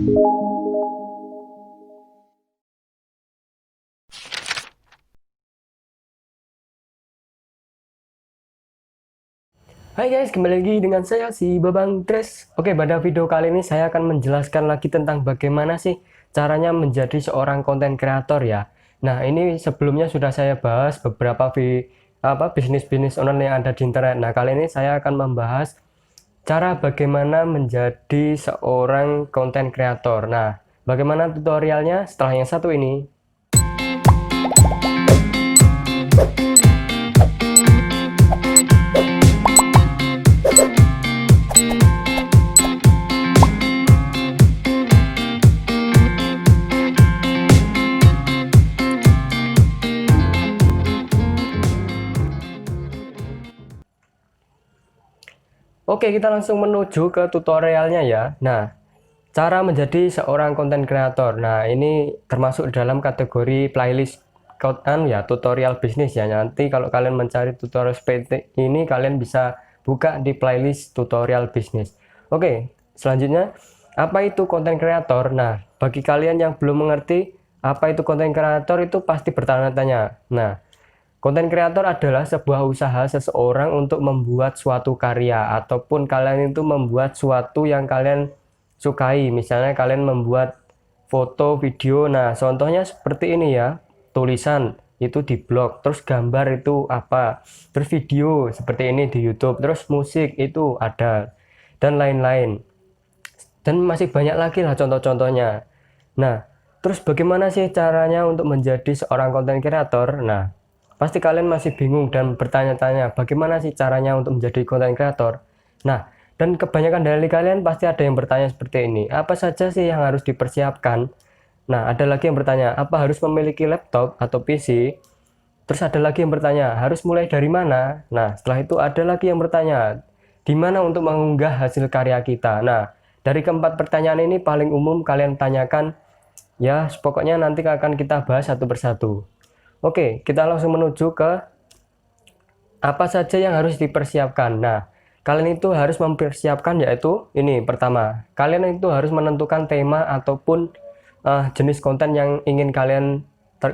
Hai guys, kembali lagi dengan saya si Babang Tres. Oke, pada video kali ini saya akan menjelaskan lagi tentang bagaimana sih caranya menjadi seorang konten kreator ya. Nah, ini sebelumnya sudah saya bahas beberapa bisnis-bisnis online yang ada di internet. Nah, kali ini saya akan membahas cara bagaimana menjadi seorang konten kreator. Nah, bagaimana tutorialnya setelah yang satu ini? Oke, kita langsung menuju ke tutorialnya ya. Nah, cara menjadi seorang konten kreator. Nah, ini termasuk dalam kategori playlist ya, tutorial bisnis ya. Nanti kalau kalian mencari tutorial seperti ini, kalian bisa buka di playlist tutorial bisnis. Oke, selanjutnya, apa itu konten kreator? Nah, bagi kalian yang belum mengerti apa itu konten kreator, itu pasti bertanya-tanya. Nah, konten kreator adalah sebuah usaha seseorang untuk membuat suatu karya, ataupun kalian itu membuat suatu yang kalian sukai. Misalnya kalian membuat foto, video. Nah, contohnya seperti ini ya. Tulisan itu di blog, terus gambar itu apa, terus video seperti ini di YouTube, terus musik itu ada, dan lain-lain. Dan masih banyak lagi lah contoh-contohnya. Nah, terus bagaimana sih caranya untuk menjadi seorang konten kreator? Nah, pasti kalian masih bingung dan bertanya-tanya bagaimana sih caranya untuk menjadi konten kreator. Nah, dan kebanyakan dari kalian pasti ada yang bertanya seperti ini, apa saja sih yang harus dipersiapkan? Nah, ada lagi yang bertanya, apa harus memiliki laptop atau PC? Terus ada lagi yang bertanya, harus mulai dari mana? Nah, setelah itu ada lagi yang bertanya, di mana untuk mengunggah hasil karya kita? Nah, dari keempat pertanyaan ini paling umum kalian tanyakan, ya pokoknya nanti akan kita bahas satu persatu. Oke, kita langsung menuju ke apa saja yang harus dipersiapkan. Nah, kalian itu harus mempersiapkan, yaitu ini pertama, kalian itu harus menentukan tema ataupun jenis konten yang ingin kalian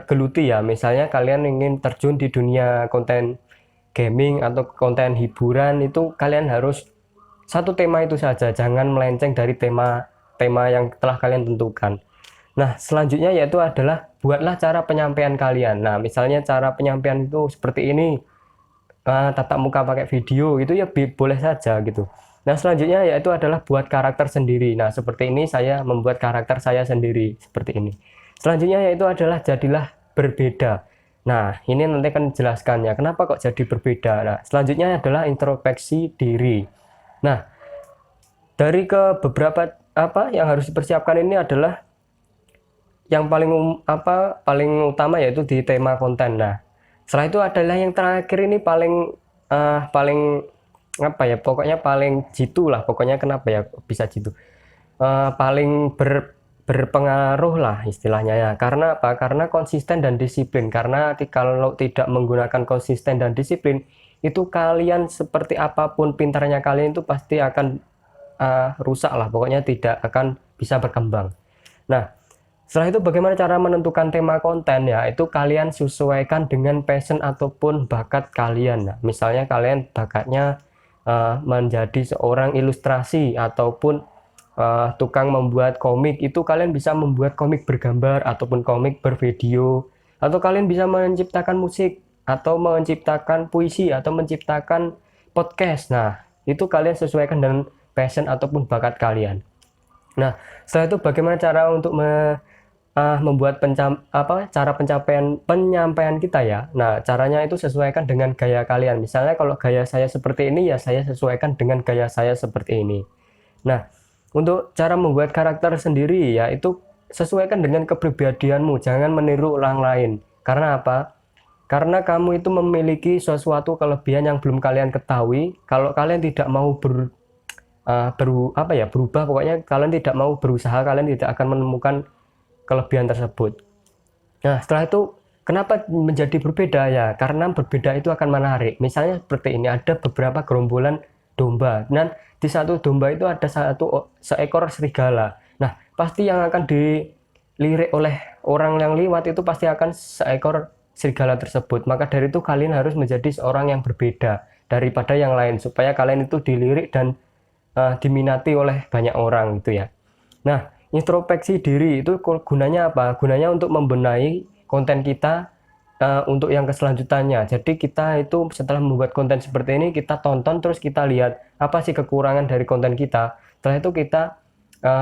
geluti ya. Misalnya kalian ingin terjun di dunia konten gaming atau konten hiburan, itu kalian harus satu tema itu saja, jangan melenceng dari tema yang telah kalian tentukan. Nah, selanjutnya yaitu adalah buatlah cara penyampaian kalian. Nah, misalnya cara penyampaian itu seperti ini, tatap muka pakai video, itu ya boleh saja gitu. Nah, selanjutnya yaitu adalah buat karakter sendiri. Nah, seperti ini saya membuat karakter saya sendiri, seperti ini. Selanjutnya yaitu adalah jadilah berbeda. Nah, ini nanti akan dijelaskannya kenapa kok jadi berbeda. Nah, selanjutnya adalah introspeksi diri. Nah, dari ke beberapa apa yang harus dipersiapkan ini adalah yang paling utama yaitu di tema konten. Nah, setelah itu adalah yang terakhir ini paling apa ya, pokoknya paling jitu lah, pokoknya kenapa ya bisa jitu, paling berpengaruh lah istilahnya ya. Karena apa? Karena konsisten dan disiplin. Karena kalau tidak menggunakan konsisten dan disiplin, itu kalian seperti apapun pintarnya kalian itu pasti akan rusak lah, pokoknya tidak akan bisa berkembang. Nah, setelah itu bagaimana cara menentukan tema konten ya? Itu kalian sesuaikan dengan passion ataupun bakat kalian. Nah, misalnya kalian bakatnya menjadi seorang ilustrasi ataupun tukang membuat komik, itu kalian bisa membuat komik bergambar ataupun komik bervideo, atau kalian bisa menciptakan musik atau menciptakan puisi atau menciptakan podcast. Nah, itu kalian sesuaikan dengan passion ataupun bakat kalian. Nah, setelah itu bagaimana cara untuk membuat cara penyampaian kita ya. Nah, caranya itu sesuaikan dengan gaya kalian. Misalnya kalau gaya saya seperti ini ya saya sesuaikan dengan gaya saya seperti ini. Nah, untuk cara membuat karakter sendiri ya itu sesuaikan dengan kepribadianmu, jangan meniru orang lain. Karena apa? Karena kamu itu memiliki sesuatu kelebihan yang belum kalian ketahui. Kalau kalian tidak mau berubah, pokoknya kalian tidak mau berusaha, kalian tidak akan menemukan kelebihan tersebut. Nah, setelah itu kenapa menjadi berbeda ya? Karena berbeda itu akan menarik. Misalnya seperti ini, ada beberapa gerombolan domba, dan di satu domba itu ada seekor serigala. Nah, pasti yang akan dilirik oleh orang yang liwat itu pasti akan seekor serigala tersebut. Maka dari itu kalian harus menjadi seorang yang berbeda daripada yang lain supaya kalian itu dilirik dan diminati oleh banyak orang gitu ya. Nah, introspeksi diri itu gunanya apa? Gunanya untuk membenahi konten kita untuk yang keselanjutannya. Jadi kita itu setelah membuat konten seperti ini, kita tonton terus kita lihat apa sih kekurangan dari konten kita. Setelah itu kita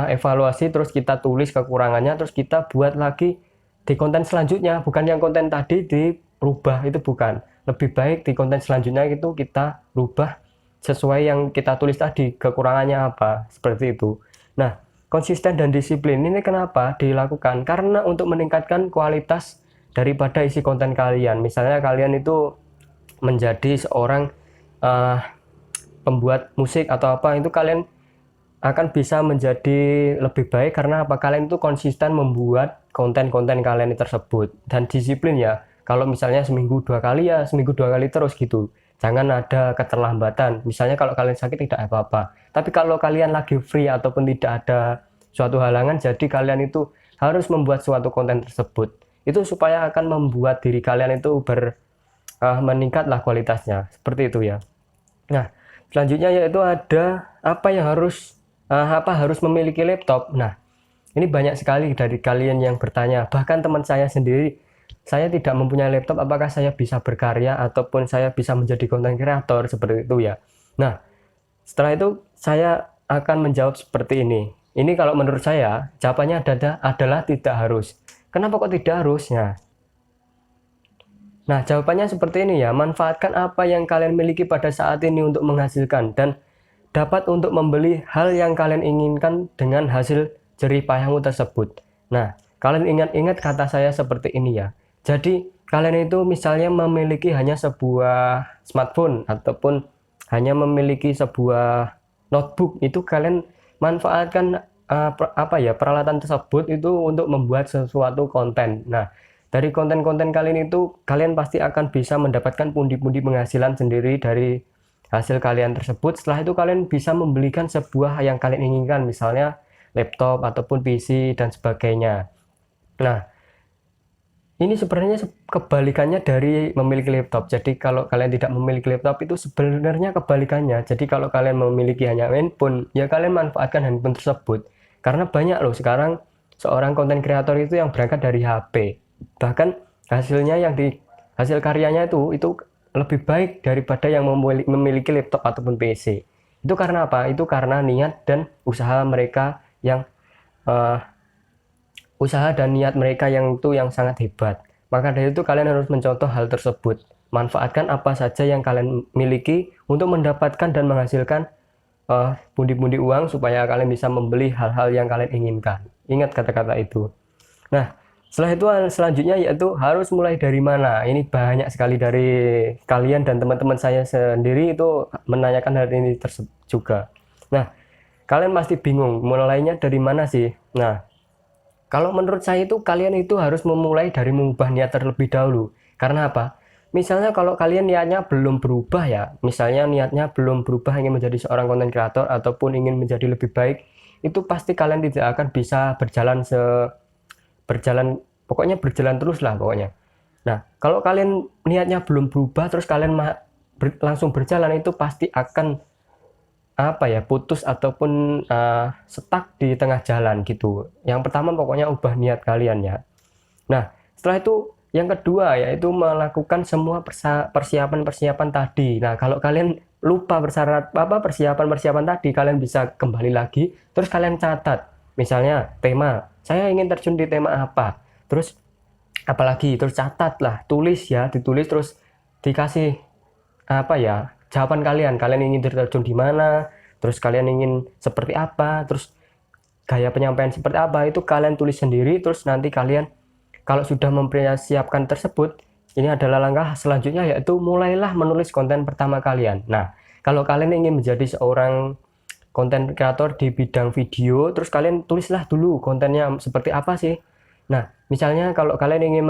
evaluasi, terus kita tulis kekurangannya, terus kita buat lagi di konten selanjutnya. Bukan yang konten tadi dirubah, itu bukan. Lebih baik di konten selanjutnya itu kita rubah sesuai yang kita tulis tadi, kekurangannya apa, seperti itu. Nah, konsisten dan disiplin ini kenapa dilakukan? Karena untuk meningkatkan kualitas daripada isi konten kalian. Misalnya kalian itu menjadi seorang pembuat musik atau apa, itu kalian akan bisa menjadi lebih baik karena apa? Kalian itu konsisten membuat konten-konten kalian tersebut dan disiplin ya. Kalau misalnya seminggu 2 kali ya seminggu 2 kali terus gitu. Jangan ada keterlambatan. Misalnya kalau kalian sakit tidak apa-apa. Tapi kalau kalian lagi free ataupun tidak ada suatu halangan, jadi kalian itu harus membuat suatu konten tersebut. Itu supaya akan membuat diri kalian itu meningkatlah kualitasnya. Seperti itu ya. Nah, selanjutnya yaitu ada apa harus memiliki laptop. Nah, ini banyak sekali dari kalian yang bertanya. Bahkan teman saya sendiri, saya tidak mempunyai laptop, apakah saya bisa berkarya ataupun saya bisa menjadi konten kreator seperti itu ya. Nah, setelah itu saya akan menjawab seperti ini. Ini kalau menurut saya jawabannya adalah tidak harus. Kenapa kok tidak harus? Nah, jawabannya seperti ini ya. Manfaatkan apa yang kalian miliki pada saat ini untuk menghasilkan dan dapat untuk membeli hal yang kalian inginkan dengan hasil jerih payahmu tersebut. Nah, kalian ingat-ingat kata saya seperti ini ya. Jadi, kalian itu misalnya memiliki hanya sebuah smartphone ataupun hanya memiliki sebuah notebook, itu kalian manfaatkan peralatan tersebut itu untuk membuat sesuatu konten. Nah, dari konten-konten kalian itu kalian pasti akan bisa mendapatkan pundi-pundi penghasilan sendiri dari hasil kalian tersebut. Setelah itu kalian bisa membelikan sebuah yang kalian inginkan, misalnya laptop ataupun PC dan sebagainya. Nah, ini sebenarnya kebalikannya dari memiliki laptop. Jadi kalau kalian tidak memiliki laptop itu sebenarnya kebalikannya. Jadi kalau kalian memiliki hanya handphone, ya kalian manfaatkan handphone tersebut. Karena banyak loh sekarang seorang konten kreator itu yang berangkat dari HP. Bahkan hasil karyanya itu lebih baik daripada yang memiliki laptop ataupun PC. Itu karena apa? Itu karena niat dan usaha mereka yang niat mereka yang sangat hebat. Maka dari itu kalian harus mencontoh hal tersebut. Manfaatkan apa saja yang kalian miliki untuk mendapatkan dan menghasilkan pundi-pundi uang supaya kalian bisa membeli hal-hal yang kalian inginkan. Ingat kata-kata itu. Nah, setelah itu selanjutnya yaitu harus mulai dari mana. Ini banyak sekali dari kalian dan teman-teman saya sendiri itu menanyakan hal ini juga. Nah, kalian pasti bingung mulainya dari mana sih. Nah, kalau menurut saya itu kalian itu harus memulai dari mengubah niat terlebih dahulu. Karena apa? Misalnya kalau kalian niatnya belum berubah ya, misalnya niatnya belum berubah ingin menjadi seorang konten kreator ataupun ingin menjadi lebih baik, itu pasti kalian tidak akan bisa pokoknya berjalan terus lah pokoknya. Nah, kalau kalian niatnya belum berubah terus kalian langsung berjalan, itu pasti akan putus ataupun stuck di tengah jalan gitu. Yang pertama pokoknya ubah niat kalian ya. Nah, setelah itu yang kedua yaitu melakukan semua persiapan tadi. Nah, kalau kalian lupa persiapan tadi, kalian bisa kembali lagi terus kalian catat. Misalnya tema, saya ingin terjun di tema apa. Terus apalagi, terus catatlah, ditulis terus dikasih jawaban kalian ingin terjun di mana, terus kalian ingin seperti apa, terus gaya penyampaian seperti apa, itu kalian tulis sendiri. Terus nanti kalian kalau sudah mempersiapkan tersebut, ini adalah langkah selanjutnya yaitu mulailah menulis konten pertama kalian. Nah, kalau kalian ingin menjadi seorang konten kreator di bidang video, terus kalian tulislah dulu kontennya seperti apa sih. Nah, misalnya kalau kalian ingin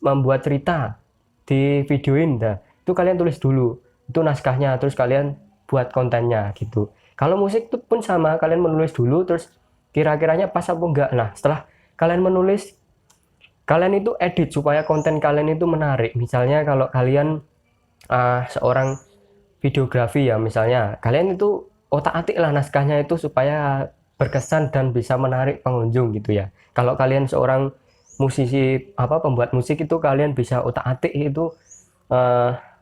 membuat cerita di videoin, nah, itu kalian tulis dulu, itu naskahnya, terus kalian buat kontennya gitu. Kalau musik itu pun sama, kalian menulis dulu, terus kira-kiranya pas apa enggak. Nah, setelah kalian menulis, kalian itu edit supaya konten kalian itu menarik. Misalnya kalau kalian seorang videografi ya, misalnya kalian itu otak-atik lah naskahnya itu supaya berkesan dan bisa menarik pengunjung gitu ya. Kalau kalian seorang musisi pembuat musik itu kalian bisa otak-atik itu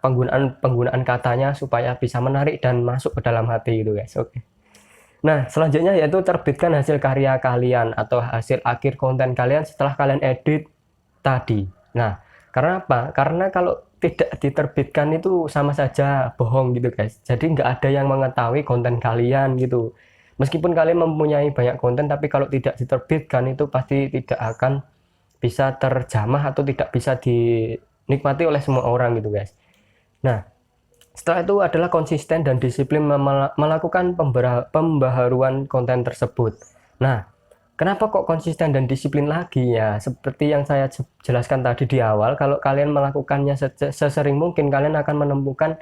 penggunaan katanya supaya bisa menarik dan masuk ke dalam hati gitu guys. Oke. Nah, selanjutnya yaitu terbitkan hasil karya kalian atau hasil akhir konten kalian setelah kalian edit tadi. Nah, karena apa? Karena kalau tidak diterbitkan itu sama saja bohong gitu guys. Jadi nggak ada yang mengetahui konten kalian gitu. Meskipun kalian mempunyai banyak konten, tapi kalau tidak diterbitkan itu pasti tidak akan bisa terjamah atau tidak bisa dinikmati oleh semua orang gitu guys. Nah, setelah itu adalah konsisten dan disiplin melakukan pembaharuan konten tersebut. Nah, kenapa kok konsisten dan disiplin lagi ya? Seperti yang saya jelaskan tadi di awal, kalau kalian melakukannya sesering mungkin, kalian akan menemukan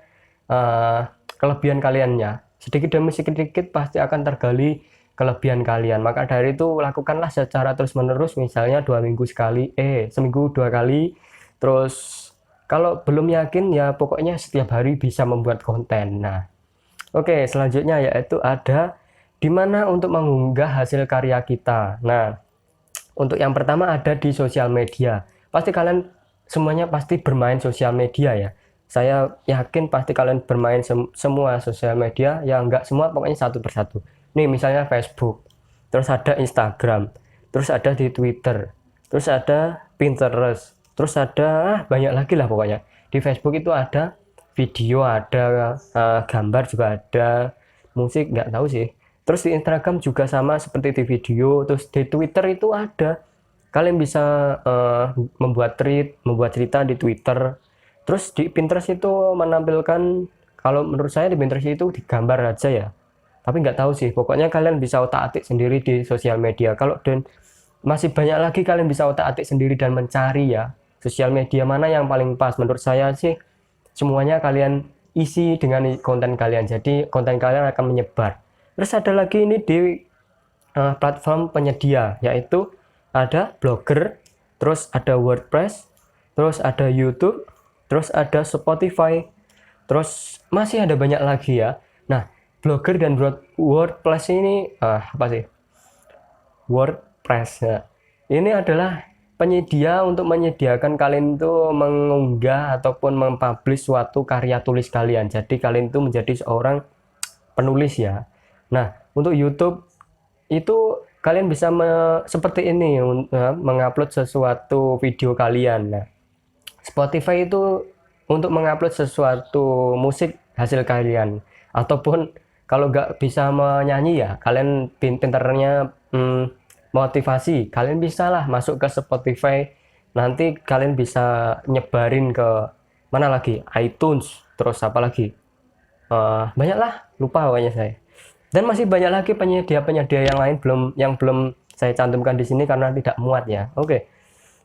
kelebihan kaliannya. Sedikit demi sedikit pasti akan tergali kelebihan kalian. Maka dari itu lakukanlah secara terus-menerus, misalnya seminggu 2 kali. Terus kalau belum yakin ya pokoknya setiap hari bisa membuat konten. Nah, oke, selanjutnya yaitu ada di mana untuk mengunggah hasil karya kita. Nah, untuk yang pertama ada di sosial media. Pasti kalian semuanya pasti bermain sosial media ya. Saya yakin pasti kalian bermain semua sosial media, ya enggak semua, pokoknya satu persatu. Nih misalnya Facebook, terus ada Instagram, terus ada di Twitter, terus ada Pinterest, terus ada banyak lagi lah pokoknya. Di Facebook itu ada video, ada gambar juga ada, musik nggak tahu sih. Terus di Instagram juga sama seperti di video. Terus di Twitter itu ada, kalian bisa membuat tweet, membuat cerita di Twitter. Terus di Pinterest itu menampilkan, kalau menurut saya di Pinterest itu digambar aja ya, tapi nggak tahu sih, pokoknya kalian bisa otak-atik sendiri di sosial media. Kalau dan masih banyak lagi, kalian bisa otak-atik sendiri dan mencari ya sosial media mana yang paling pas. Menurut saya sih semuanya kalian isi dengan konten kalian, jadi konten kalian akan menyebar. Terus ada lagi ini di platform penyedia, yaitu ada Blogger, terus ada WordPress, terus ada YouTube, terus ada Spotify, terus masih ada banyak lagi ya. Nah, Blogger dan WordPress ini apa sih? WordPress ya. Ini adalah penyedia untuk menyediakan kalian itu mengunggah ataupun mempublish suatu karya tulis kalian. Jadi kalian itu menjadi seorang penulis ya. Nah, untuk YouTube itu kalian bisa seperti ini mengupload sesuatu video kalian. Nah, Spotify itu untuk mengupload sesuatu musik hasil kalian. Ataupun kalau nggak bisa menyanyi ya, kalian pinternya motivasi, kalian bisa lah masuk ke Spotify. Nanti kalian bisa nyebarin ke mana lagi, iTunes, terus apa lagi, banyak lah, lupa pokoknya saya. Dan masih banyak lagi penyedia-penyedia yang lain yang belum saya cantumkan di sini karena tidak muat ya. Oke.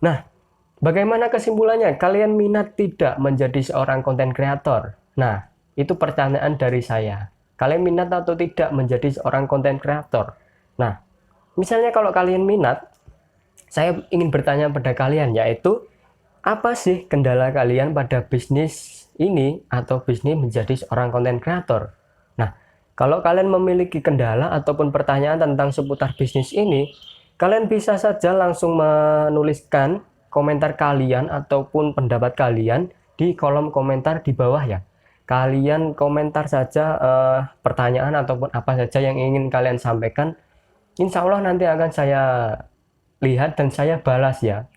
Nah, bagaimana kesimpulannya? Kalian minat tidak menjadi seorang konten kreator? Nah, itu pertanyaan dari saya. Kalian minat atau tidak menjadi seorang konten kreator? Nah, misalnya kalau kalian minat, saya ingin bertanya pada kalian, yaitu apa sih kendala kalian pada bisnis ini atau bisnis menjadi seorang konten kreator? Nah, kalau kalian memiliki kendala ataupun pertanyaan tentang seputar bisnis ini, kalian bisa saja langsung menuliskan komentar kalian ataupun pendapat kalian di kolom komentar di bawah ya. Kalian komentar saja pertanyaan ataupun apa saja yang ingin kalian sampaikan. Insya Allah nanti akan saya lihat dan saya balas ya.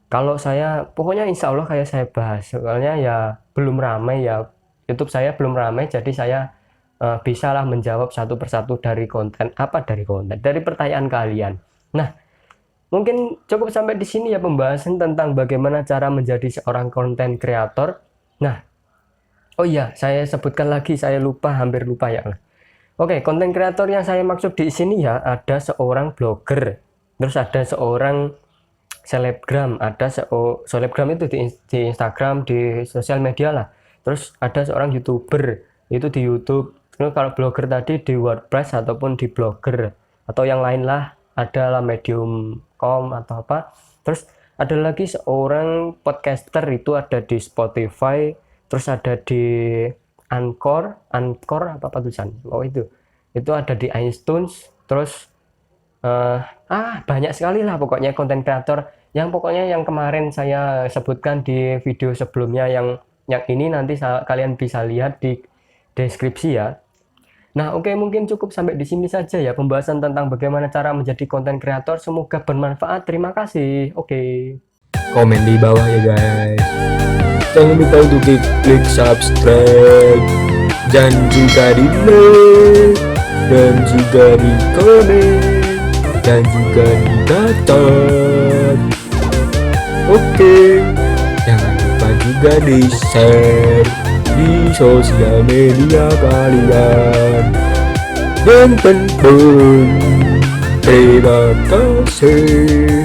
Kalau saya, pokoknya insya Allah kayak saya bahas. Soalnya ya belum ramai ya, YouTube saya belum ramai, jadi saya bisalah menjawab satu persatu dari dari pertanyaan kalian. Nah, mungkin cukup sampai di sini ya pembahasan tentang bagaimana cara menjadi seorang konten kreator. Nah, oh iya, saya sebutkan lagi, saya hampir lupa ya. Oke, konten kreator yang saya maksud di sini ya, ada seorang blogger, terus ada seorang selebgram, ada selebgram itu di Instagram, di sosial media lah. Terus ada seorang YouTuber, itu di YouTube. Terus kalau blogger tadi di WordPress ataupun di Blogger atau yang lain lah. adalah medium.com atau apa. Terus ada lagi seorang podcaster itu ada di Spotify, terus ada di Anchor apa tulisan? Oh itu ada di iTunes, terus banyak sekali lah pokoknya konten kreator yang pokoknya yang kemarin saya sebutkan di video sebelumnya, yang ini nanti kalian bisa lihat di deskripsi ya. Nah, oke, mungkin cukup sampai di sini saja ya pembahasan tentang bagaimana cara menjadi konten kreator. Semoga bermanfaat. Terima kasih. Oke. Komen di bawah ya guys. Jangan lupa untuk klik subscribe dan juga di like dan juga di komen dan juga di tonton. Oke. Jangan lupa juga di share di sosial media kalian. Dan terima kasih.